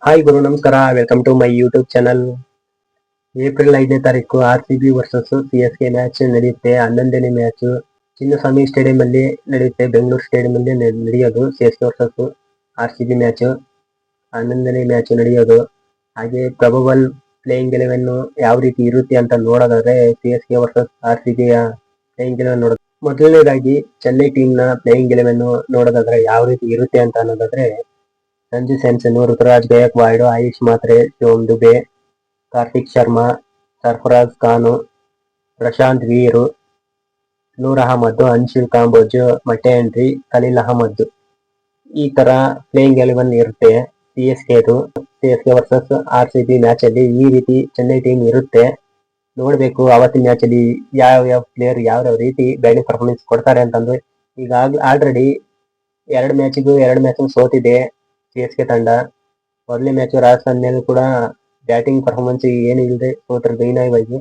Hi ಗುರು, ನಮಸ್ಕಾರ. Welcome to my YouTube channel. April 5ನೇ ತಾರೀಕು RCB ವರ್ಸಸ್ CSK ಮ್ಯಾಚ್ ನಡೆಯುತ್ತೆ. 11ನೇ ಮ್ಯಾಚ್ ಚಿನ್ನಸ್ವಾಮಿ ಸ್ಟೇಡಿಯಂ ಅಲ್ಲಿ ನಡೆಯುತ್ತೆ. ಬೆಂಗಳೂರು ಸ್ಟೇಡಿಯಂ ಅಲ್ಲಿ ನಡೆಯೋದು CSK ವರ್ಸಸ್ RCB ಮ್ಯಾಚ್. 11ನೇ ಮ್ಯಾಚ್ ನಡೆಯೋದು. ಹಾಗೆ ಪ್ರಬಬಲ್ ಪ್ಲೇಯಿಂಗ್ 11 ಯಾವ ರೀತಿ ಇರುತ್ತೆ ಅಂತ ನೋಡೋದಾದ್ರೆ CSK ವರ್ಸಸ್ RCB ಪ್ಲೇಯಿಂಗ್ 11 ನೋಡೋದು. ಮೊದಲನೇದಾಗಿ ಚೆನ್ನೈ ಟೀಮ್ ನ ಪ್ಲೇಯಿಂಗ್ 11 ನೋಡೋದಾದ್ರೆ ಯಾವ ರೀತಿ ಇರುತ್ತೆ ಅಂತ ಅನ್ನೋದಾದ್ರೆ ಸಂಜು ಸ್ಯಾಮ್ಸನ್, ಋತುರಾಜ್ ಗಯಕ್ವಾಡ್, ಆಯುಷ್ ಮಾತ್ರೆ, ಶಿವಮ್ ದುಬೆ, ಕಾರ್ತಿಕ್ ಶರ್ಮಾ, ಸರ್ಫರಾಜ್ ಖಾನ್, ಪ್ರಶಾಂತ್ ವೀರ್, ನೂರ್ ಅಹಮದ್, ಅನ್ಶುಲ್ ಕಾಂಬೋಜ್, ಮಟ್ಟೆ ಹೆನ್ರಿ, ಖಲೀಲ್ ಅಹಮದ್. ಈ ತರ ಪ್ಲೇಯಿಂಗ್ 11 ಇರುತ್ತೆ CSK ವರ್ಸಸ್ RCB ಮ್ಯಾಚ್ ಅಲ್ಲಿ. ಈ ರೀತಿ ಚೆನ್ನೈ ಟೀಮ್ ಇರುತ್ತೆ. ನೋಡ್ಬೇಕು ಅವತ್ತಿನ ಮ್ಯಾಚ್ ಅಲ್ಲಿ ಯಾವ ಪ್ಲೇಯರ್ ಯಾವ ರೀತಿ ಬ್ಯಾಟಿಂಗ್ ಪರ್ಫಾರ್ಮೆನ್ಸ್ ಕೊಡ್ತಾರೆ ಅಂತಂದ್ರೆ, ಈಗ ಆಲ್ರೆಡಿ ಎರಡು ಮ್ಯಾಚ್ ಸೋತಿದೆ CSK ತಂಡ. ಮೊದಲನೇ ಮ್ಯಾಚ್ ರಾಜಸ್ಥಾನ್ ಮೇಲೆ ಕೂಡ ಬ್ಯಾಟಿಂಗ್ ಪರ್ಫಾರ್ಮೆನ್ಸ್ ಏನು ಇಲ್ಲದೆ ಸೋತರು ದಯನೀಯವಾಗಿ.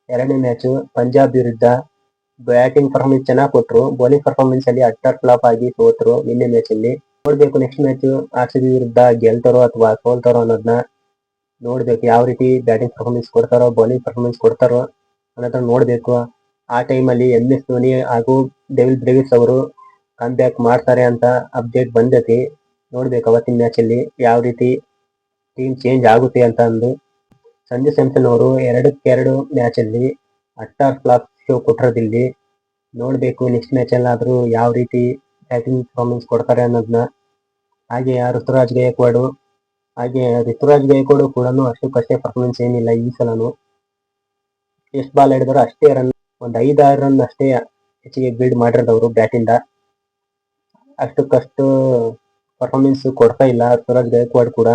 ಎರಡನೇ ಮ್ಯಾಚ್ ಪಂಜಾಬ್ ವಿರುದ್ಧ ಬ್ಯಾಟಿಂಗ್ ಪರ್ಫಾರ್ಮೆನ್ಸ್ ಚೆನ್ನಾಗಿ ಕೊಟ್ಟರು, ಬೌಲಿಂಗ್ ಪರ್ಫಾರ್ಮೆನ್ಸ್ ಅಲ್ಲಿ ಅಟ್ಟರ್ ಫ್ಲಾಪ್ ಆಗಿ ಸೋತರು ನಿನ್ನೆ ಮ್ಯಾಚ್ ಅಲ್ಲಿ. ನೋಡ್ಬೇಕು ನೆಕ್ಸ್ಟ್ ಮ್ಯಾಚ್ RCB ವಿರುದ್ಧ ಗೆಲ್ತಾರೋ ಅಥವಾ ಸೋಲ್ತಾರೋ ಅನ್ನೋದನ್ನ ನೋಡ್ಬೇಕು. ಯಾವ ರೀತಿ ಬ್ಯಾಟಿಂಗ್ ಪರ್ಫಾರ್ಮೆನ್ಸ್ ಕೊಡ್ತಾರೋ ಬೌಲಿಂಗ್ ಪರ್ಫಾರ್ಮೆನ್ಸ್ ಕೊಡ್ತಾರೋ ಅನ್ನೋದನ್ನ ನೋಡ್ಬೇಕು. ಆ ಟೈಮಲ್ಲಿ MS ಧೋನಿ ಹಾಗೂ ಡೆವಿಲ್ ಬ್ರೇವಿಸ್ ಅವರು ಕಮ್ ಬ್ಯಾಕ್ ಮಾಡ್ತಾರೆ ಅಂತ ಅಪ್ಡೇಟ್ ಬಂದೈತಿ. ನೋಡ್ಬೇಕು ಅವತ್ತಿನ ಮ್ಯಾಚ್ ಅಲ್ಲಿ ಯಾವ ರೀತಿ ಟೀಮ್ ಚೇಂಜ್ ಆಗುತ್ತೆ ಅಂತ ಅಂದು. ಸಂಜು ಸ್ಯಾಮ್ಸನ್ ಅವರು 2-2 ಮ್ಯಾಚ್ ಅಲ್ಲಿ ಅಟ್ಟರ್ ಫ್ಲಾಪ್ ಶೋ ಕೊಟ್ಟಿರೋದಿಲ್ಲಿ. ನೋಡ್ಬೇಕು ನೆಕ್ಸ್ಟ್ ಮ್ಯಾಚ್ ಅಲ್ಲಾದ್ರೂ ಯಾವ ರೀತಿ ಬ್ಯಾಟಿಂಗ್ ಪರ್ಫಾರ್ಮೆನ್ಸ್ ಕೊಡ್ತಾರೆ ಅನ್ನೋದನ್ನ. ಹಾಗೆ ಋತುರಾಜ್ ಗಯಕ್ವಾಡ್ ಕೂಡ ಅಷ್ಟಕ್ಕಷ್ಟೇ ಪರ್ಫಾರ್ಮೆನ್ಸ್ ಏನಿಲ್ಲ ಈ ಸಲನು. ಎಷ್ಟು ಬಾಲ್ ಹಿಡಿದ್ರು ಅಷ್ಟೇ ರನ್, ಒಂದ್ 5-6 ರನ್ ಅಷ್ಟೇ ಹೆಚ್ಚಿಗೆ ಬಿಲ್ಡ್ ಮಾಡಿರೋದವ್ರು ಬ್ಯಾಟಿಂದ. ಅಷ್ಟಕ್ಕಷ್ಟು ಪರ್ಫಾರ್ಮೆನ್ಸ್ ಕೊಡ್ತಾ ಇಲ್ಲ ಋತುರಾಜ್ ಗಯಕ್ವಾಡ್ ಕೂಡ.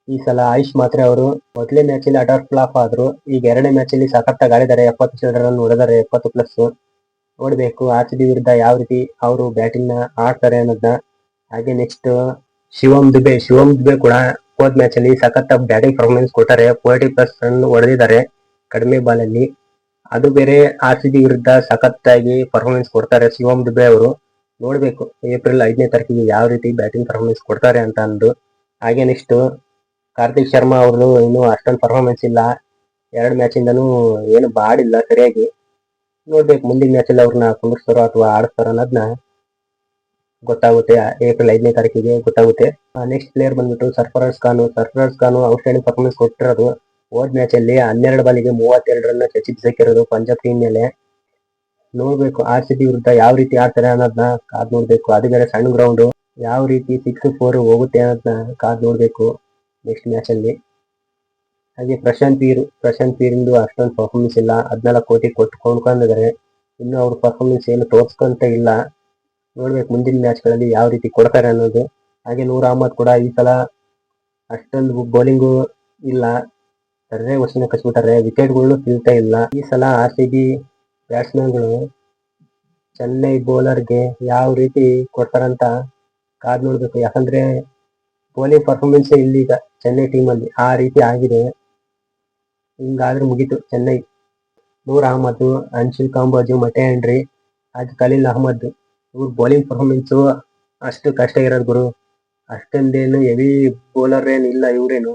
ಈ ಸಲ ಆಯುಷ್ ಮಾತ್ರೆ ಅವರು ಮೊದಲೇ ಮ್ಯಾಚ್ ಅಲ್ಲಿ ಅಟರ್ ಫ್ಲಾಪ್ ಆದ್ರು. ಈಗ ಎರಡನೇ ಮ್ಯಾಚ್ ಅಲ್ಲಿ ಸಖತ್ತಾಗಿ ಆಡಿದ್ದಾರೆ, 70 ರನ್ ಹೊಡೆದಾರೆ, 70+. ನೋಡ್ಬೇಕು RCB ವಿರುದ್ಧ ಯಾವ ರೀತಿ ಅವರು ಬ್ಯಾಟಿಂಗ್ ನ ಆಡ್ತಾರೆ ಅನ್ನೋದನ್ನ. ಹಾಗೆ ನೆಕ್ಸ್ಟ್ ಶಿವಮ್ ದುಬೆ ಕೂಡ ಹೋದ್ ಮ್ಯಾಚ್ ಅಲ್ಲಿ ಸಖತ್ತಾಗಿ ಬ್ಯಾಟಿಂಗ್ ಪರ್ಫಾರ್ಮೆನ್ಸ್ ಕೊಟ್ಟಾರೆ, 40+ ರನ್ ಹೊಡೆದಿದ್ದಾರೆ ಕಡಿಮೆ ಬಾಲ್ ಅಲ್ಲಿ. ಅದು ಬೇರೆ RCB ವಿರುದ್ಧ ಸಖತ್ತಾಗಿ ಪರ್ಫಾರ್ಮೆನ್ಸ್ ಕೊಡ್ತಾರೆ ಶಿವಮ್ ದುಬೆ ಅವರು. ನೋಡ್ಬೇಕು ಏಪ್ರಿಲ್ 5ನೇ ತಾರೀಕಿಗೆ ಯಾವ ರೀತಿ ಬ್ಯಾಟಿಂಗ್ ಪರ್ಫಾರ್ಮೆನ್ಸ್ ಕೊಡ್ತಾರೆ ಅಂತ ಅಂದು. ಹಾಗೆ ನೆಕ್ಸ್ಟ್ ಕಾರ್ತಿಕ್ ಶರ್ಮಾ ಅವ್ರದ್ದು ಇನ್ನೂ ಅಷ್ಟೊಂದು ಪರ್ಫಾರ್ಮೆನ್ಸ್ ಇಲ್ಲ, 2 ಮ್ಯಾಚ್ ಇಂದನೂ ಏನು ಆಡಿಲ್ಲ ಸರಿಯಾಗಿ. ನೋಡ್ಬೇಕು ಮುಂದಿನ ಮ್ಯಾಚ್ ಅಲ್ಲಿ ಅವ್ರನ್ನ ಕುಂದಿರ್ತಾರೋ ಅಥವಾ ಆಡಿಸ್ತಾರೋ ಅನ್ನೋದನ್ನ ಗೊತ್ತಾಗುತ್ತೆ. ಏಪ್ರಿಲ್ 5ನೇ ತಾರೀಕಿಗೆ ಗೊತ್ತಾಗುತ್ತೆ. ನೆಕ್ಸ್ಟ್ ಪ್ಲೇಯರ್ ಬಂದ್ಬಿಟ್ಟು ಸರ್ಫರಾಜ್ ಖಾನ್ ಔಟ್ಸ್ಟ್ಯಾಂಡಿಂಗ್ ಪರ್ಫಾರ್ಮೆನ್ಸ್ ಕೊಟ್ಟಿರೋದು. ಹೋದ್ ಮ್ಯಾಚ್ ಅಲ್ಲಿ 12 ಬಾಲಿಗೆ 32 ರನ್ ಬಿಸಾಕಿರೋದು ಪಂಜಾಬ್ ಟೀಮ್ ಮೇಲೆ. ನೋಡ್ಬೇಕು RCB ವಿರುದ್ಧ ಯಾವ ರೀತಿ ಆಡ್ತಾರೆ ಅನ್ನೋದನ್ನ ಕಾದ್ ನೋಡ್ಬೇಕು. ಅದು ಬೇರೆ ಸಣ್ಣ ಗ್ರೌಂಡ್, ಯಾವ ರೀತಿ 6-4 ಹೋಗುತ್ತೆ ಅನ್ನೋದನ್ನ ಕಾದ್ ನೋಡ್ಬೇಕು ನೆಕ್ಸ್ಟ್ ಮ್ಯಾಚ್ ಅಲ್ಲಿ. ಹಾಗೆ ಪ್ರಶಾಂತ್ ವೀರ್ ಅಷ್ಟೊಂದು ಪರ್ಫಾರ್ಮೆನ್ಸ್ ಇಲ್ಲ, 14 ಕೋಟಿ ಕೊಟ್ಟು ಕೊಂಡ್ಕೊಂಡಿದ್ದಾರೆ. ಇನ್ನು ಅವ್ರ ಪರ್ಫಾರ್ಮೆನ್ಸ್ ಏನು ತೋರ್ಸ್ಕೊಂತ ಇಲ್ಲ. ನೋಡ್ಬೇಕು ಮುಂದಿನ ಮ್ಯಾಚ್ ಗಳಲ್ಲಿ ಯಾವ ರೀತಿ ಕೊಡ್ತಾರೆ ಅನ್ನೋದು. ಹಾಗೆ ನೂರ್ ಅಹಮದ್ ಕೂಡ ಈ ಸಲ ಅಷ್ಟೊಂದು ಬೌಲಿಂಗು ಇಲ್ಲ, ಸರಿಯಾಗಿ ವರ್ಷನ ಕಚ್ಬಿಟ್ಟಾರೆ, ವಿಕೆಟ್ಗಳು ಬೀಳ್ತಾ ಇಲ್ಲ. ಈ ಸಲ RCB ಬ್ಯಾಟ್ಸ್ಮನ್ಗಳು ಚೆನ್ನೈ ಬೌಲರ್ಗೆ ಯಾವ ರೀತಿ ಕೊಡ್ತಾರಂತ ಕಾದ್ ನೋಡ್ಬೇಕು. ಯಾಕಂದ್ರೆ ಬೌಲಿಂಗ್ ಪರ್ಫಾರ್ಮೆನ್ಸ್ ಇಲ್ಲೀಗ ಚೆನ್ನೈ ಟೀಮ್ ಅಲ್ಲಿ ಆ ರೀತಿ ಆಗಿದೆ. ಹಿಂಗಾದ್ರೆ ಮುಗೀತು ಚೆನ್ನೈ. ನೂರ್ ಅಹಮದ್, ಅನ್ಶುಲ್ ಕಾಂಬೋಜ್, ಮಟ್ಟೆ ಹೆನ್ರಿ ಹಾಗೆ ಖಲೀಲ್ ಅಹಮದ್ ಇವ್ರ ಬೌಲಿಂಗ್ ಪರ್ಫಾರ್ಮೆನ್ಸ್ ಅಷ್ಟು ಕಷ್ಟ ಇರೋದು ಗುರು. ಅಷ್ಟೊಂದೇನು ಹೆವಿ ಬೌಲರ್ ಏನಿಲ್ಲ ಇವ್ರೇನು.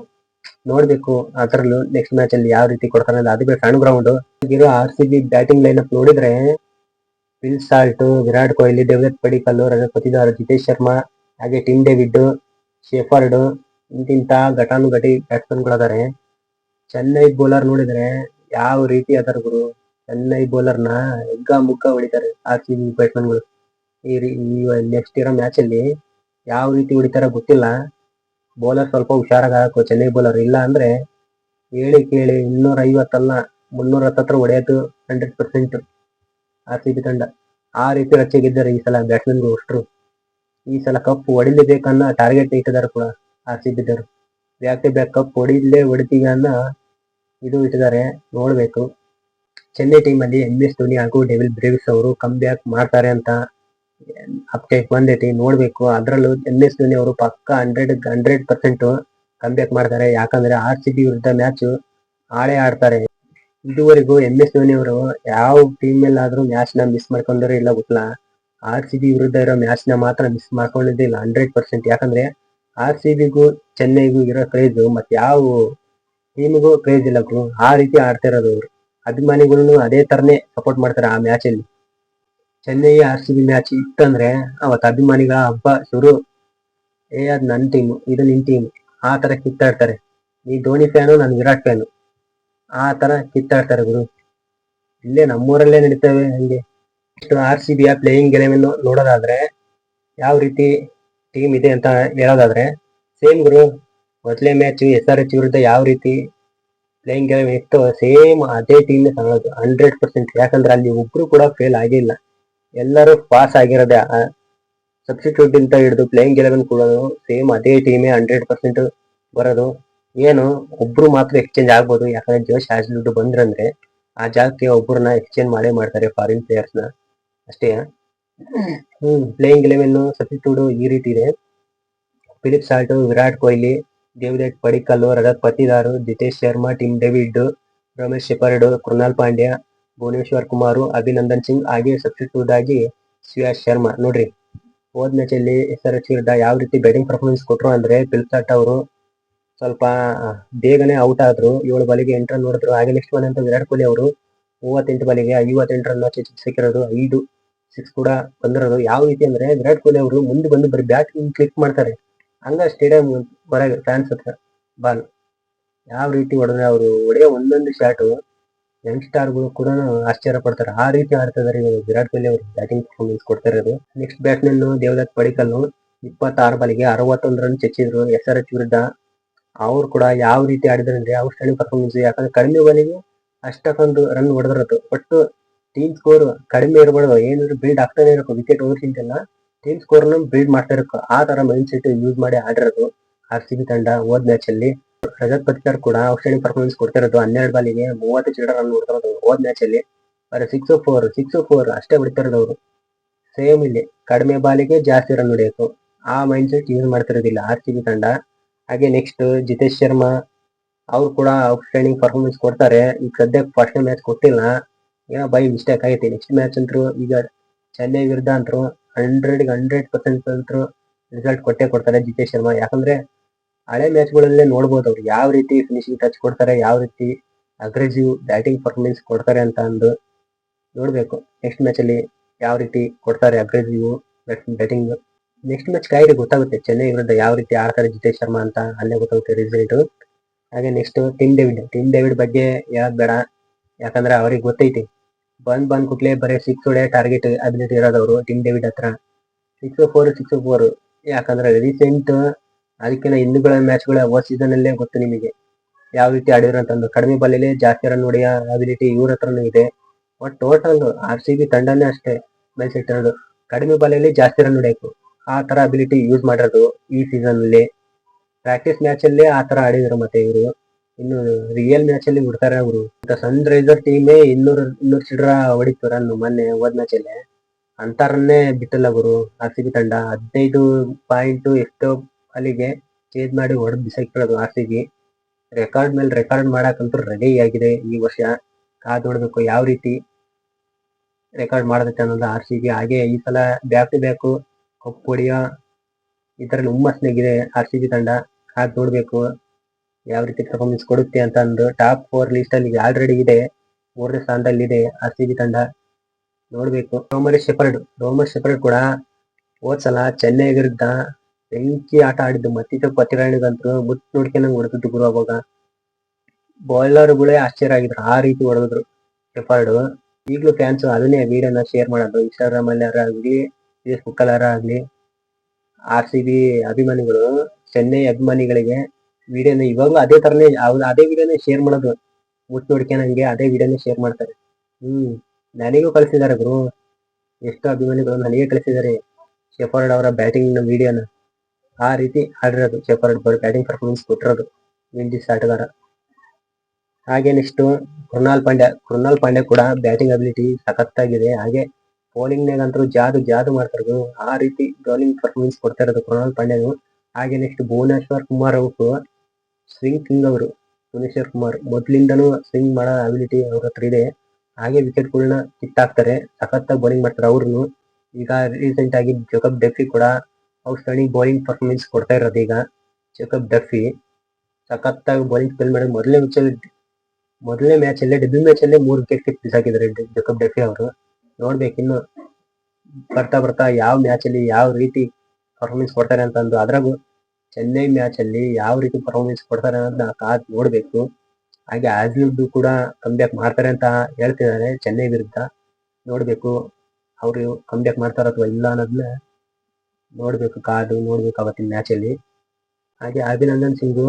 ನೋಡ್ಬೇಕು ಅದ್ರಲ್ಲೂ ನೆಕ್ಸ್ಟ್ ಮ್ಯಾಚ್ ಅಲ್ಲಿ ಯಾವ ರೀತಿ ಕೊಡ್ತಾರೆ. ಅದು ಬೇರೆ ಸಣ್ಣ ground. RCB batting line up ನೋಡಿದ್ರೆ ಫಿಲ್ ಸಾಲ್ಟ್, ವಿರಾಟ್ ಕೊಹ್ಲಿ, ದೇವದತ್ ಪಡಿಕ್ಕಲ್, ರಜತ್ ಪತಿದಾರ್, ಜಿತೇಶ್ ಶರ್ಮಾ, ಹಾಗೆ ಟಿಮ್ ಡೇವಿಡ್, ಶೆಫರ್ಡ್ ಇಂತಿಂತ ಘಟಾನುಘಟಿ ಬ್ಯಾಟ್ಸ್ಮನ್ ಗಳದಾರೆ. ಚೆನ್ನೈ ಬೌಲರ್ ನೋಡಿದ್ರೆ ಯಾವ ರೀತಿ ಅದರ ಗುರು. ಚೆನ್ನೈ ಬೌಲರ್ ನ ಮುಗ್ಗ ಹೊಡಿತಾರೆ RCB ಬ್ಯಾಟ್ಸ್ಮನ್ ಗಳು. ಈ ನೆಕ್ಸ್ಟ್ ಇರೋ ಮ್ಯಾಚ್ ಅಲ್ಲಿ ಯಾವ ರೀತಿ ಹೊಡಿತಾರ ಗೊತ್ತಿಲ್ಲ. ಬೌಲರ್ ಸ್ವಲ್ಪ ಹುಷಾರಾಗಿ ಹಾಕು ಚೆನ್ನೈ ಬೌಲರ್, ಇಲ್ಲ ಅಂದ್ರೆ ಹೇಳಿ ಕೇಳಿ 250 ಅಲ್ಲ 310 ಹೊಡೆಯೋದು 100% RCB ತಂಡ. ಆ ರೀತಿ ರಚ್ಚೆಗಿದ್ದಾರೆ ಈ ಸಲ ಬ್ಯಾಟ್ಸ್ಮನ್ ಗಳು ಅಷ್ಟರು. ಈ ಸಲ ಕಪ್ ಹೊಡಿಲೇಬೇಕನ್ನ ಟಾರ್ಗೆಟ್ ಇಟ್ಟಿದ್ದಾರೆ ಕೂಡ RCB ದವರು. ಬ್ಯಾಕ್ ಟು ಬ್ಯಾಕ್ ಕಪ್ ಹೊಡಿತೀವಿ ಅನ್ನೋ ಇದು ಇಟ್ಟಿದ್ದಾರೆ. ನೋಡ್ಬೇಕು ಚೆನ್ನೈ ಟೀಮ್ ಅಲ್ಲಿ MS ಧೋನಿ ಹಾಗೂ ಡೆವಿಲ್ ಬ್ರೇವಿಸ್ ಅವರು ಕಮ್ ಬ್ಯಾಕ್ ಮಾಡ್ತಾರೆ ಅಂತ ಅಪ್ಡೇಟ್ ಬಂದೈತಿ. ನೋಡ್ಬೇಕು ಅದ್ರಲ್ಲೂ MS ಧೋನಿ ಅವರು ಪಕ್ಕ 100% ಕಮ್ ಬ್ಯಾಕ್ ಮಾಡ್ತಾರೆ. ಯಾಕಂದ್ರೆ RCB ವಿರುದ್ಧ ಮ್ಯಾಚ್ ಆಡ್ತಾರೆ. ಇದುವರೆಗೂ MS ಧೋನಿ ಅವರು ಯಾವ ಟೀಮ್ ಮೇಲಾದ್ರೂ ಮ್ಯಾಚ್ ನ ಮಿಸ್ ಮಾಡ್ಕೊಂಡ್ರೆ ಇಲ್ಲ ಗೊತ್ತಿಲ್ಲ, RCB ವಿರುದ್ಧ ಇರೋ ಮ್ಯಾಚ್ ನ ಮಾತ್ರ ಮಿಸ್ ಮಾಡ್ಕೊಂಡಿದ್ದಿಲ್ಲ 100%. ಯಾಕಂದ್ರೆ RCBಗೂ ಚೆನ್ನೈಗೂ ಇರೋ ಕ್ರೇಜ್ ಮತ್ತೆ ಯಾವ ಟೀಮಿಗೂ ಕ್ರೇಜ್ ಇಲ್ಲ ಗುರು. ಆ ರೀತಿ ಆಡ್ತಿರೋದು ಅವರು. ಅಭಿಮಾನಿಗಳು ಅದೇ ತರನೇ ಸಪೋರ್ಟ್ ಮಾಡ್ತಾರೆ ಆ ಮ್ಯಾಚ್ ಅಲ್ಲಿ. ಚೆನ್ನೈ RCB ಮ್ಯಾಚ್ ಇತ್ತಂದ್ರೆ ಅವತ್ತು ಅಭಿಮಾನಿಗಳ ಹಬ್ಬ ಶುರು. ಅದ್ ನನ್ ಟೀಮ್, ಇದು ನಿನ್ ಟೀಮ್, ಆ ತರ ಕಿತ್ತಾಡ್ತಾರೆ. ನೀ ಧೋನಿ ಫ್ಯಾನು, ನಾನು ವಿರಾಟ್ ಫ್ಯಾನು, ಆ ತರ ಕಿತ್ತಾಡ್ತಾರೆ ಗುರು. ಇಲ್ಲೇ ನಮ್ಮೂರಲ್ಲೇ ನಡೀತವೆ ಹಂಗೆ. RCB ಪ್ಲೇಯಿಂಗ್ ಎಲೆವೆನ್ ನೋಡೋದಾದ್ರೆ ಯಾವ ರೀತಿ ಟೀಮ್ ಇದೆ ಅಂತ ಹೇಳೋದಾದ್ರೆ ಸೇಮ್ ಗುರು. ಮೊದಲೇ ಮ್ಯಾಚ್ SRH ವಿರುದ್ಧ ಯಾವ ರೀತಿ ಪ್ಲೇಯಿಂಗ್ ಎಲೆವೆನ್ ಇತ್ತು ಸೇಮ್ ಅದೇ ಟೀಮ್ ತಗೊಳ್ಳೋದು 100%. ಯಾಕಂದ್ರೆ ಅಲ್ಲಿ ಒಬ್ರು ಕೂಡ ಫೇಲ್ ಆಗಿಲ್ಲ, ಎಲ್ಲರೂ ಪಾಸ್ ಆಗಿರೋದೆ. ಸಬ್ಸ್ಟಿಟ್ಯೂಟ್ ಇಂದ ಹಿಡಿದು ಪ್ಲೇಯಿಂಗ್ ಎಲೆವೆನ್ ಕೂಡ ಸೇಮ್ ಅದೇ ಟೀಮೇ 100% ಬರೋದು. ಏನು ಒಬ್ರು ಮಾತ್ರ ಎಕ್ಸ್ಚೇಂಜ್ ಆಗ್ಬೋದು, ಯಾಕಂದ್ರೆ ಜೋಶ್ ಹ್ಯಾಸ್ಲ್ವುಡ್ ಬಂದ್ರಂದ್ರೆ ಆ ಜಾಗಕ್ಕೆ ಒಬ್ಬರನ್ನ ಎಕ್ಸ್ಚೇಂಜ್ ಮಾಡೇ ಮಾಡ್ತಾರೆ, ಫಾರಿನ್ ಪ್ಲೇಯರ್ಸ್ ನ ಅಷ್ಟೇ. ಪ್ಲೇಯಿಂಗ್ ಎಲೆವೆನ್ ಸಬ್ಸ್ಟಿಟ್ಯೂಟ್ ಈ ರೀತಿ ಇದೆ. Philip Salt, Virat Kohli, Devdutt Padikkal, Rajat Patidar, Jitesh Sharma, Tim David, Romario Shepherd, Krunal Pandya, Bhuvneshwar Kumar, Abhinandan Singh, ಹಾಗೆ ಸಬ್ಸ್ಟಿಟ್ಯೂಟ್ ಆಗಿ ಶ್ರೇಯಸ್ ಶರ್ಮಾ. ನೋಡ್ರಿ, ಹೋದ್ ಮ್ಯಾಚ್ ಅಲ್ಲಿ SRH ವಿರುದ್ಧ ಯಾವ ರೀತಿ ಬ್ಯಾಟಿಂಗ್ ಪರ್ಫಾರ್ಮೆನ್ಸ್ ಕೊಟ್ರು ಅಂದ್ರೆ ಫಿಲಿಪ್ ಸಾಲ್ಟ್ ಅವರು ಸ್ವಲ್ಪ ಬೇಗನೆ ಔಟ್ ಆದ್ರು. 7 ಬಾಲಿಗೆ 8 ರನ್ ನೋಡಿದ್ರು. ಹಾಗೆ ನೆಕ್ಸ್ಟ್ ಬಂದಂತ ವಿರಾಟ್ ಕೊಹ್ಲಿ ಅವರು 38 ಬಾಲಿಗೆ 58 ರನ್ ಸಿಕ್ಕಿರೋದು, 5 6 ಕೂಡ ಬಂದಿರೋದು. ಯಾವ ರೀತಿ ಅಂದ್ರೆ ವಿರಾಟ್ ಕೊಹ್ಲಿ ಅವರು ಮುಂದೆ ಬಂದು ಬರೀ ಬ್ಯಾಟ್ ಕ್ಲಿಕ್ ಮಾಡ್ತಾರೆ. ಹಂಗ ಸ್ಟೇಡಿಯಂ ಹೊರಗೆ ಫ್ಯಾನ್ಸ್ ಹತ್ರ ಬಾಲ್ ಯಾವ ರೀತಿ ಹೊಡೆದ್ರೆ ಅವರು ಹೊಡೆಯೋ ಒಂದೊಂದು ಶಾಟ್ ಯಂಗ್ಸ್ಟಾರ್ಗಳು ಕೂಡ ಆಶ್ಚರ್ಯ ಪಡ್ತಾರೆ. ಆ ರೀತಿ ಆಡ್ತಾ ಇದಾರೆ ವಿರಾಟ್ ಕೊಹ್ಲಿ ಅವರು ಬ್ಯಾಟಿಂಗ್ ಪರ್ಫಾರ್ಮೆನ್ಸ್ ಕೊಡ್ತಾ ಇರೋದು. ನೆಕ್ಸ್ಟ್ ಬ್ಯಾಟ್ಸ್ಮನ್ ದೇವದತ್ ಪಡಿಕ್ಕಲ್ 26 ಬಾಲಿಗೆ 61 ರನ್ ಚೆಚ್ಚಿದ್ರು SRH ವಿರುದ್ಧ. ಅವ್ರು ಕೂಡ ಯಾವ ರೀತಿ ಆಡಿದ್ರು ಅಂದ್ರೆ ಔಟ್ಸ್ಟ್ಯಾಂಡಿಂಗ್ ಪರ್ಫಾರ್ಮೆನ್ಸ್. ಯಾಕಂದ್ರೆ ಕಡಿಮೆ ಬಾಲಿಗೆ ಅಷ್ಟಕ್ಕೊಂದು ರನ್ ಹೊಡೆದಿರೋದು. ಒಟ್ಟು ಟೀಮ್ ಸ್ಕೋರ್ ಕಡಿಮೆ ಇರಬಾರ್ದು, ಏನಾದ್ರು ಬಿಲ್ಡ್ ಆಗ್ತಾನೆ ಇರಬೇಕು. ವಿಕೆಟ್ ಓವರ್ಸಿಂತೆಲ್ಲ ಟೀಮ್ ಸ್ಕೋರ್ ನ ಬಿಲ್ಡ್ ಮಾಡ್ತಾ ಇರಬೇಕು. ಆ ತರ ಮೈಂಡ್ ಸೆಟ್ ಯೂಸ್ ಮಾಡಿ ಆಡಿರೋದು RCB ತಂಡ ಹೋದ್ ಮ್ಯಾಚ್ ಅಲ್ಲಿ. ರಜತ್ ಪತಿದಾರ್ ಕೂಡ ಔಟ್ಸ್ಟ್ಯಾಂಡಿಂಗ್ ಪರ್ಫಾರ್ಮೆನ್ಸ್ ಕೊಡ್ತಿರೋದು. 12 ಬಾಲಿಗೆ 30 ಚಿಲ್ಲರೆ ರನ್ ಹೊಡೆದಿರೋದು ಹೋದ್ ಮ್ಯಾಚ್ ಅಲ್ಲಿ. 6 4 ಅಷ್ಟೇ ಬಿಡ್ತಿರೋದು ಅವರು. ಸೇಮ್ ಇಲ್ಲಿ ಕಡಿಮೆ ಬಾಲಿಗೆ ಜಾಸ್ತಿ ರನ್ ಹೊಡೆಯಬೇಕು, ಆ ಮೈಂಡ್ ಸೆಟ್ ಯೂಸ್ ಮಾಡ್ತಿರೋದಿಲ್ಲ RCB ತಂಡ. ಹಾಗೆ ನೆಕ್ಸ್ಟ್ ಜಿತೇಶ್ ಶರ್ಮಾ ಅವ್ರು ಕೂಡ ಔಟ್ಸ್ಟ್ಯಾಂಡಿಂಗ್ ಪರ್ಫಾರ್ಮೆನ್ಸ್ ಕೊಡ್ತಾರೆ. ಈಗ ಸದ್ಯಕ್ಕೆ ಫಸ್ಟ್ ಮ್ಯಾಚ್ ಕೊಟ್ಟಿಲ್ಲ, ಏನೋ ಬೈ ಮಿಸ್ಟೇಕ್ ಆಗೈತಿ. ನೆಕ್ಸ್ಟ್ ಮ್ಯಾಚ್ ಅಂತೂ ಈಗ ಚೆನ್ನೈ ವಿರುದ್ಧ ಅಂತೂ 100% ಅಂತೂ ರಿಸಲ್ಟ್ ಕೊಟ್ಟೆ ಕೊಡ್ತಾರೆ ಜಿತೇಶ್ ಶರ್ಮಾ. ಯಾಕಂದ್ರೆ ಹಳೆ ಮ್ಯಾಚ್ಗಳಲ್ಲೇ ನೋಡ್ಬೋದು ಅವ್ರು ಯಾವ ರೀತಿ ಫಿನಿಶಿಂಗ್ ಟಚ್ ಕೊಡ್ತಾರೆ, ಯಾವ ರೀತಿ ಅಗ್ರೆಸಿವ್ ಬ್ಯಾಟಿಂಗ್ ಪರ್ಫಾರ್ಮೆನ್ಸ್ ಕೊಡ್ತಾರೆ ಅಂತ ಅಂದು ನೋಡ್ಬೇಕು. ನೆಕ್ಸ್ಟ್ ಮ್ಯಾಚ್ ಅಲ್ಲಿ ಯಾವ ರೀತಿ ಕೊಡ್ತಾರೆ ಅಗ್ರೆಸಿವ್ ಬ್ಯಾಟಿಂಗ್. ನೆಕ್ಸ್ಟ್ ಮ್ಯಾಚ್ ಕಾಯ್ದೆ ಗೊತ್ತಾಗುತ್ತೆ ಚೆನ್ನೈ ವಿರುದ್ಧ ಯಾವ ರೀತಿ ಆಡ್ತಾರೆ ಜಿತೇಶ್ ಶರ್ಮಾ ಅಂತ, ಅಲ್ಲೇ ಗೊತ್ತಾಗುತ್ತೆ ರಿಸಲ್ಟ್. ಹಾಗೆ ನೆಕ್ಸ್ಟ್ ಟಿಮ್ ಡೇವಿಡ್ ಬಗ್ಗೆ ಹೇಳೋದ್ ಬೇಡ, ಯಾಕಂದ್ರೆ ಅವ್ರಿಗೆ ಗೊತ್ತೈತಿ ಬಂದ್ ಕುಟ್ಲೆ ಬರೀ 6 ಹೊಡೆ ಟಾರ್ಗೆಟ್ ಅಬಿಲಿಟಿ ಇರೋದವ್ರು ಟಿಮ್ ಡೇವಿಡ್ ಹತ್ರ. 6 4 ಯಾಕಂದ್ರೆ ರೀಸೆಂಟ್ ಅದಕ್ಕಿಂತ ಹಿಂದುಗಳ ಮ್ಯಾಚ್ಗಳ ಹೋದ್ ಸೀಸನ್ ಅಲ್ಲೇ ಗೊತ್ತು ನಿಮಗೆ ಯಾವ ರೀತಿ ಆಡಿದ್ರು ಅಂತಂದು. ಕಡಿಮೆ ಬಾಲಲ್ಲಿ ಜಾಸ್ತಿ ರನ್ ಹೊಡೆಯೋ ಅಬಿಲಿಟಿ ಇವ್ರ ಹತ್ರನೂ ಇದೆ. ಬಟ್ ಟೋಟಲ್ RCB ತಂಡನೇ ಅಷ್ಟೇ ಮೈಂಡ್ ಸೆಟ್ ಇರೋದು, ಕಡಿಮೆ ಬಾಲಲ್ಲಿ ಜಾಸ್ತಿ ರನ್ ಹೊಡೆಯಬೇಕು, ಆ ತರ ಅಬಿಲಿಟಿ ಯೂಸ್ ಮಾಡಿರೋದು ಈ ಸೀಸನ್ ಅಲ್ಲಿ. ಪ್ರಾಕ್ಟೀಸ್ ಮ್ಯಾಚ್ ಅಲ್ಲೇ ಆ ತರ ಆಡಿದ್ರು, ಮತ್ತೆ ಇವರು ಇನ್ನು ರಿಯಲ್ ಮ್ಯಾಚ್ ಅಲ್ಲಿ ಬಿಡ್ತಾರೆ ಅವರು. ಸನ್ ರೈಸರ್ ಟೀಮೇ 200 ಚಿಲ್ಲರ ಹೊಡಿತು ರನ್ ಮೊನ್ನೆ ಹೋದ್ ಮ್ಯಾಚ್ ಅಲ್ಲಿ. ಅಂತರನ್ನೇ ಬಿಟ್ಟಲ್ಲ ಗುರು RCB ತಂಡ. 15 ಪಾಯಿಂಟ್ ಎಷ್ಟೋ ಅಲ್ಲಿಗೆ ಚೇಂಜ್ ಮಾಡಿ ಹೊಡೆದು ಬಿಸಾಕಿರೋದು RCB. ರೆಕಾರ್ಡ್ ಮೇಲೆ ರೆಕಾರ್ಡ್ ಮಾಡಕ್ಕಂತೂ ರೆಡಿ ಆಗಿದೆ ಈ ವರ್ಷ. ಕಾದ್ ನೋಡ್ಬೇಕು ಯಾವ ರೀತಿ ರೆಕಾರ್ಡ್ ಮಾಡದಕ್ಕೆ ಅನ್ನೋದು RCB. ಹಾಗೆ ಈ ಸಲ ಬ್ಯಾಕ್ ಟು ಬ್ಯಾಕ್ ಕಪ್ ಹೊಡೆಯೋ ಇದರಲ್ಲಿ ಹುಮ್ಮಸ್ನಾಗಿದೆ RCB ತಂಡ. ಕಾದ್ ನೋಡ್ಬೇಕು ಯಾವ ರೀತಿ ಪರ್ಫಾರ್ಮೆನ್ಸ್ ಕೊಡುತ್ತೆ ಅಂತ ಅಂದು. ಟಾಪ್ 4 ಲಿಸ್ಟ್ ಅಲ್ಲಿ ಆಲ್ರೆಡಿ ಇದೆ, 3ನೇ ಸ್ಥಾನದಲ್ಲಿ ಇದೆ RCB ತಂಡ. ನೋಡ್ಬೇಕು. ರೋಮರ್ ಶೆಪರ್ಡ್ ಕೂಡ ಹೋದ್ಸಲ ಚೆನ್ನೈ ವಿರುದ್ಧ ಬೆಂಕಿ ಆಟ ಆಡಿದ್ದು. ಮತ್ತಿದ್ದ ಪತಿರಾಣಿಗಂತೂ ಮುಟ್ ನೋಡ್ಕೊಂಡಂಗ್ ಹೊಡೆದಿದ್ದು ಗುರು. ಅವಾಗ ಬೌಲರ್ಗಳೇ ಆಶ್ಚರ್ಯ ಆಗಿದ್ರು, ಆ ರೀತಿ ಹೊಡೆದ್ರು ಶೆಪರ್ಡ್. ಈಗಲೂ ಫ್ಯಾನ್ಸ್ ಅದನ್ನೇ ವಿಡಿಯೋನ ಶೇರ್ ಮಾಡೋದು ಇನ್ಸ್ಟಾಗ್ರಾಮ್ ಅಲ್ಲಿ ಆಗ್ಲಿ ಫೇಸ್ಬುಕ್ ಅಲ್ಲಾರ ಆಗ್ಲಿ. RCB ಅಭಿಮಾನಿಗಳು ಚೆನ್ನೈ ಅಭಿಮಾನಿಗಳಿಗೆ ವಿಡಿಯೋನ ಇವಾಗ್ಲೂ ಅದೇ ತರನೇ ಅದೇ ವಿಡಿಯೋನೇ ಶೇರ್ ಮಾಡೋದು. ಮುಟ್ ನೋಡ್ಕೊಂಡಂಗೆ ಅದೇ ವಿಡಿಯೋನೇ ಶೇರ್ ಮಾಡ್ತಾರೆ. ನನಗೂ ಕಳಿಸಿದ್ದಾರೆ ಗುರು, ಎಷ್ಟು ಅಭಿಮಾನಿಗಳು ನನಗೆ ಕಳಿಸಿದ್ದಾರೆ ಶೆಪರ್ಡ್ ಅವರ ಬ್ಯಾಟಿಂಗ್ ವಿಡಿಯೋನ. ಆ ರೀತಿ ಆಡಿರೋದು ಶೆಪರ್ಡ್ ಬ್ಯಾಟಿಂಗ್ ಪರ್ಫಾರ್ಮೆನ್ಸ್ ಕೊಟ್ಟಿರೋದು ವಿಂಡೀಸ್ ಆಟಗಾರ. ಹಾಗೆ ನೆಕ್ಸ್ಟ್ ಕೃಣಾಲ್ ಪಾಂಡ್ಯ ಕೂಡ ಬ್ಯಾಟಿಂಗ್ ಅಬಿಲಿಟಿ ಸಖತ್ತಾಗಿದೆ. ಹಾಗೆ ಬೌಲಿಂಗ್ ನಾಗಂತೂ ಜಾದು ಮಾಡ್ತಾರೆ, ಆ ರೀತಿ ಬೌಲಿಂಗ್ ಪರ್ಫಾರ್ಮೆನ್ಸ್ ಕೊಡ್ತಾ ಇರೋದು ಕೃಣಾಲ್ ಪಾಂಡ್ಯನು. ಹಾಗೆ ನೆಕ್ಸ್ಟ್ ಭುವನೇಶ್ವರ್ ಕುಮಾರ್ ಅವರು ಸ್ವಿಂಗ್ ಕಿಂಗ್ ಅವರು. ಭುವನೇಶ್ವರ್ ಕುಮಾರ್ ಮೊದ್ಲಿಂದನೂ ಸ್ವಿಂಗ್ ಮಾಡೋ ಅಬಿಲಿಟಿ ಅವ್ರ ಹತ್ರ ಇದೆ. ಹಾಗೆ ವಿಕೆಟ್ಗಳನ್ನ ಕಿತ್ತಾಕ್ತಾರೆ, ಸಖತ್ತಾಗಿ ಬೌಲಿಂಗ್ ಮಾಡ್ತಾರೆ ಅವ್ರನ್ನು. ಈಗ ರೀಸೆಂಟ್ ಆಗಿ ಜೇಕಬ್ ಡೆಫ್ರಿ ಕೂಡ ಔಟ್ಸ್ಟ್ಯಾಂಡಿಂಗ್ ಬೌಲಿಂಗ್ ಪರ್ಫಾರ್ಮೆನ್ಸ್ ಕೊಡ್ತಾ ಇರೋದು ಈಗ ಜೇಕಬ್ ಡಫಿ. ಸಖತ್ತಾಗಿ ಬೌಲಿಂಗ್ ಸ್ಪೆಲ್ ಮಾಡಿ ಮೊದಲನೇ ಮ್ಯಾಚ್ ಅಲ್ಲೇ ಡೆಬ್ಯೂ ಮ್ಯಾಚ್ ಅಲ್ಲೇ 3 ವಿಕೆಟ್ ಬಿಸಾಕಿದ್ದಾರೆ ಜೇಕಬ್ ಡಫಿ ಅವರು. ನೋಡ್ಬೇಕು ಇನ್ನು ಬರ್ತಾ ಯಾವ ಮ್ಯಾಚ್ ಅಲ್ಲಿ ಯಾವ ರೀತಿ ಪರ್ಫಾರ್ಮೆನ್ಸ್ ಕೊಡ್ತಾರೆ ಅಂತಂದು. ಅದ್ರಾಗೂ ಚೆನ್ನೈ ಮ್ಯಾಚ್ ಅಲ್ಲಿ ಯಾವ ರೀತಿ ಪರ್ಫಾರ್ಮೆನ್ಸ್ ಕೊಡ್ತಾರೆ ಅನ್ನೋದನ್ನ ಕಾದ್ ನೋಡ್ಬೇಕು. ಹಾಗೆ ಆಸ್ಲಿಡ್ ಕೂಡ ಕಮ್ಬ್ಯಾಕ್ ಮಾಡ್ತಾರೆ ಅಂತ ಹೇಳ್ತಿದ್ದಾರೆ ಚೆನ್ನೈ ವಿರುದ್ಧ. ನೋಡ್ಬೇಕು ಅವರು ಕಮ್ಬ್ಯಾಕ್ ಮಾಡ್ತಾರ ಅಥವಾ ಇಲ್ಲ ಅನ್ನೋದನ್ನ ನೋಡ್ಬೇಕು ಅವತ್ತಿನ ಮ್ಯಾಚ್ ಅಲ್ಲಿ. ಹಾಗೆ ಅಭಿನಂದನ್ ಸಿಂಗ್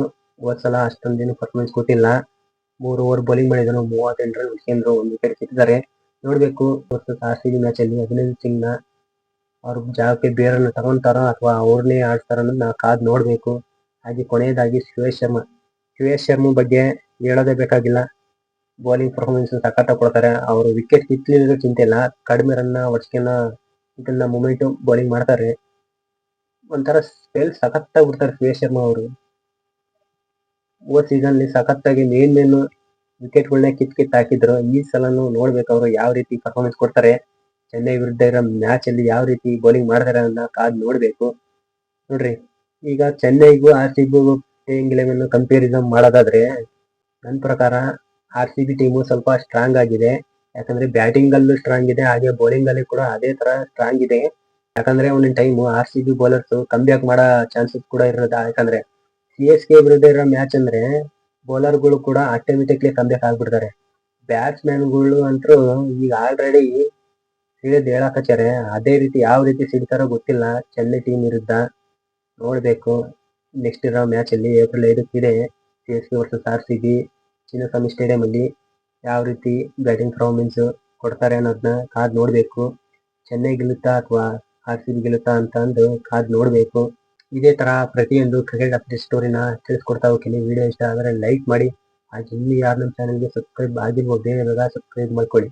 ಹೋದ್ಸಲ ಅಷ್ಟೊಂದೇನು ಪರ್ಫಾರ್ಮೆನ್ಸ್ ಕೊಟ್ಟಿಲ್ಲ. 3 ಓವರ್ ಬೌಲಿಂಗ್ ಮಾಡಿದ್ರು, 38 ರನ್ ಉಳಿಸ್ಕೊಂಡ್ರು, 1 ವಿಕೆಟ್ ಕಿತ್ತಿದ್ದಾರೆ. ನೋಡ್ಬೇಕು RCB ಮ್ಯಾಚ್ ಅಲ್ಲಿ ಅಭಿನಂದನ್ ಸಿಂಗ್ ನ ಅವ್ರ ಜಾಗಕ್ಕೆ ಬೇರನ್ನ ತಗೊಂತಾರೋ ಅಥವಾ ಅವ್ರನ್ನೇ ಆಡ್ತಾರ ಅನ್ನೋದನ್ನ ಕಾದ್ ನೋಡ್ಬೇಕು. ಹಾಗೆ ಕೊನೆಯದಾಗಿ ಶ್ರೇಯಸ್ ಶರ್ಮಾ ಬಗ್ಗೆ ಹೇಳೋದೇ ಬೇಕಾಗಿಲ್ಲ. ಬೌಲಿಂಗ್ ಪರ್ಫಾರ್ಮೆನ್ಸ್ ಸಖತ್ ಕೊಡ್ತಾರೆ. ಅವರು ವಿಕೆಟ್ ಕಿತ್ಲಿದ್ರು ಚಿಂತೆ ಇಲ್ಲ, ಕಡಿಮೆ ರನ್ನ ಹೊಡ್ಸ್ಕೊಂಡ ಇದನ್ನ ಮೂಮೆಂಟ್ ಬೌಲಿಂಗ್ ಮಾಡ್ತಾರೆ. ಒಂಥರ ಸ್ಪೆಲ್ ಸಖತ್ತಾಗಿ ಬಿಡ್ತಾರೆ ಶ್ರೇಯಸ್ ಶರ್ಮಾ ಅವರು. ಹೋದ್ ಸೀಸನ್ ಅಲ್ಲಿ ಸಖತ್ತಾಗಿ ಮೇನ್ ವಿಕೆಟ್ಗಳನ್ನ ಕಿತ್ ಹಾಕಿದ್ರು. ಈ ಸಲನು ನೋಡ್ಬೇಕು ಅವರು ಯಾವ ರೀತಿ ಪರ್ಫಾರ್ಮೆನ್ಸ್ ಕೊಡ್ತಾರೆ. ಚೆನ್ನೈ ವಿರುದ್ಧ ಇರೋ ಮ್ಯಾಚ್ ಅಲ್ಲಿ ಯಾವ ರೀತಿ ಬೌಲಿಂಗ್ ಮಾಡ್ತಾರೆ ಅನ್ನೋ ಕಾದ್ ನೋಡ್ಬೇಕು. ನೋಡ್ರಿ, ಈಗ ಚೆನ್ನೈಗೂ RCB ಪ್ಲೇಯಿಂಗ್ 11 ಕಂಪ್ಯಾರಿಸನ್ ಮಾಡೋದಾದ್ರೆ ನನ್ನ ಪ್ರಕಾರ RCB ಟೀಮು ಸ್ವಲ್ಪ ಸ್ಟ್ರಾಂಗ್ ಆಗಿದೆ. ಯಾಕಂದ್ರೆ ಬ್ಯಾಟಿಂಗ್ ಅಲ್ಲೂ ಸ್ಟ್ರಾಂಗ್ ಇದೆ, ಹಾಗೆ ಬೌಲಿಂಗ್ ಅಲ್ಲಿ ಕೂಡ ಅದೇ ತರ ಸ್ಟ್ರಾಂಗ್ ಇದೆ. ಯಾಕಂದ್ರೆ ಒಂದೊಂದು ಟೈಮ್ RCB ಬೌಲರ್ಸ್ ಕಮ್ಬ್ಯಾಕ್ ಮಾಡೋ ಚಾನ್ಸಸ್ ಕೂಡ ಇರೋದ. ಯಾಕಂದ್ರೆ CSK ವಿರುದ್ಧ ಇರೋ ಮ್ಯಾಚ್ ಅಂದ್ರೆ ಬೌಲರ್ಗಳು ಕೂಡ ಆಟೋಮೆಟಿಕ್ಲಿ ಕಮ್ಬ್ಯಾಕ್ ಆಗ್ಬಿಡ್ತಾರೆ. ಬ್ಯಾಟ್ಸ್ಮನ್ ಗಳು ಅಂತೂ ಈಗ ಆಲ್ರೆಡಿ ಸಿಡಿದ್ ಹೇಳಕಚ್ಚಾರೆ. ಅದೇ ರೀತಿ ಯಾವ ರೀತಿ ಸಿಡ್ತಾರೋ ಗೊತ್ತಿಲ್ಲ ಚೆನ್ನೈ ಟೀಮ್ ವಿರುದ್ಧ. ನೋಡ್ಬೇಕು ನೆಕ್ಸ್ಟ್ ಇರೋ ಮ್ಯಾಚ್ ಅಲ್ಲಿ ಏಪ್ರಿಲ್ 5 ಇದೆ CSK versus RCB Chinnaswamy stadium ಅಲ್ಲಿ. ಯಾವ ರೀತಿ ಬ್ಯಾಟಿಂಗ್ ಪರ್ಫಾರ್ಮೆನ್ಸ್ ಕೊಡ್ತಾರೆ ಅನ್ನೋದನ್ನ ಕಾದ್ ನೋಡ್ಬೇಕು. ಚೆನ್ನೈ ಗೆಲ್ಲುತ್ತಾ ಅಥವಾ RCB ಗೆಲ್ಲುತ್ತಾ ಅಂತ ಅಂದು ಕಾದ್ ನೋಡ್ಬೇಕು. ಇದೇ ತರ ಪ್ರತಿಯೊಂದು ಕ್ರಿಕೆಟ್ ಅಪ್ಡೇಟ್ ಸ್ಟೋರಿನ ತಿಳಿಸ್ಕೊಡ್ತಾ ಹೋಗ್ತೀನಿ. ವಿಡಿಯೋ ಇಷ್ಟ ಆದರೆ ಲೈಕ್ ಮಾಡಿ. ಹಾಗೆ ಇಲ್ಲಿ ಯಾರು ನಮ್ಮ ಚಾನಲ್ಗೆ ಸಬ್ಸ್ಕ್ರೈಬ್ ಆಗಿಲ್ವೋ ಬೇಗ ಸಬ್ಸ್ಕ್ರೈಬ್ ಮಾಡ್ಕೊಳ್ಳಿ.